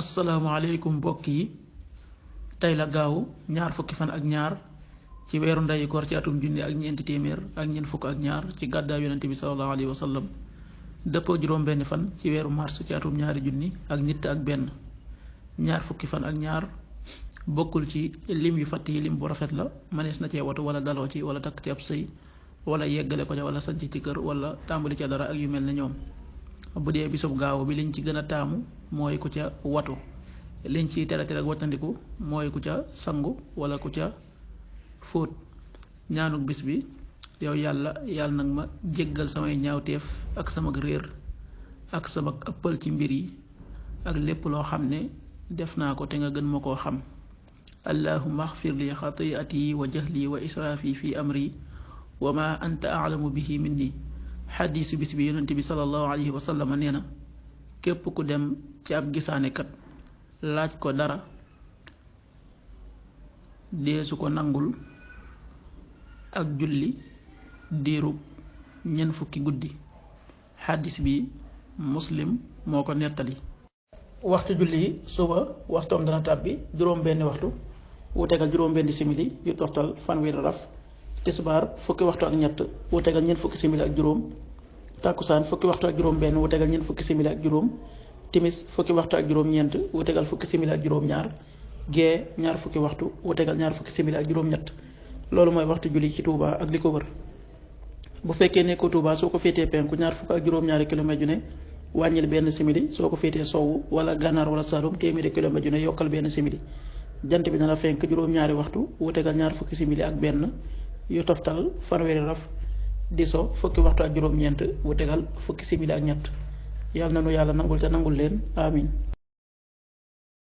asalaamaaleykum mbokk yi tey la gaaw ñaar fukki fan ak ñaar ci weeru ndeyu koor ci atum junni ak ñeenti téeméer ak ñeent fukk ak ñaar ci gàddaay yonente bi sallallahu alayhi wa sallam dëppoo juróom benn fan ci weeru mars ci atum ñaari junni ak ñett ak benn ñaar fukki fan ak ñaar bokkul ci lim yu fatt yi lim bu rafet la mënees na cee watu wala daloo ci wala takk ci ab sëy wala yeggale ko ca wala sanc ci kër wala tàmbali ca dara ak yu mel ne ñoom bu dee bisub gaaw bi liñ ci gën a taamu mooy ku ca watu liñ ciy tere ak wattandiku mooy ku ca sangu wala ku ca fóot ñaanuk bis bi yow yàlla nag ma jéggal samay ñaawteef ak sama réer ak sama ëppal ci mbir yi ak lépp loo xam ne def naa ko te nga gën ma koo xam allahumma axfir li xatiati wa jahli wa israafi fi amri wa ma anta aalamu bihi minni xadiisu bis bi yonent bi sallallahu alayhi wa sallam nee na képp ku dem ci ab gisaanekat laaj ko dara deesu ko nangul ak julli diirub ñeent fukki guddi xadiis bi muslim moo ko nettali. waxtu julli yi suba waxtoom dana tàbbi juróom benni waxtu wu tegal juróom benni simili yu toftal fanweeri raf. tisbaar fukki waxtu ak ñett wu tegal ñeent fukki simili ak juróom. takkusaan fukki waxtu ak juróom benn wu tegal ñeent fukki simili ak juróom. timis fukki waxtu ak juróom ñeent wu tegal fukki simili ak juróom ñaar. gee ñaar fukki waxtu wu tegal ñaar fukki simili ak juróom ñett. loolu mooy waxtu julli ci Touba ak li ko wër. bu fekkee nekkoo Touba soo ko féetee penku ñaar fukk ak juróom-ñaari kilomètre ju ne wàññil benn simili soo ko féetee sowwu wala gànnaar wala Saloum téeméeri kilomètre ju ne yokkal benn simili jant bi dana fenk juróom-ñaari waxtu wu tegal ñaar fukki simili ak benn yu toftal fanweeri raf di so fukki waxtu ak juróom-ñeent wu tegal fukki simili ak ñett yàlla na nu yàlla nangul te nangul leen amin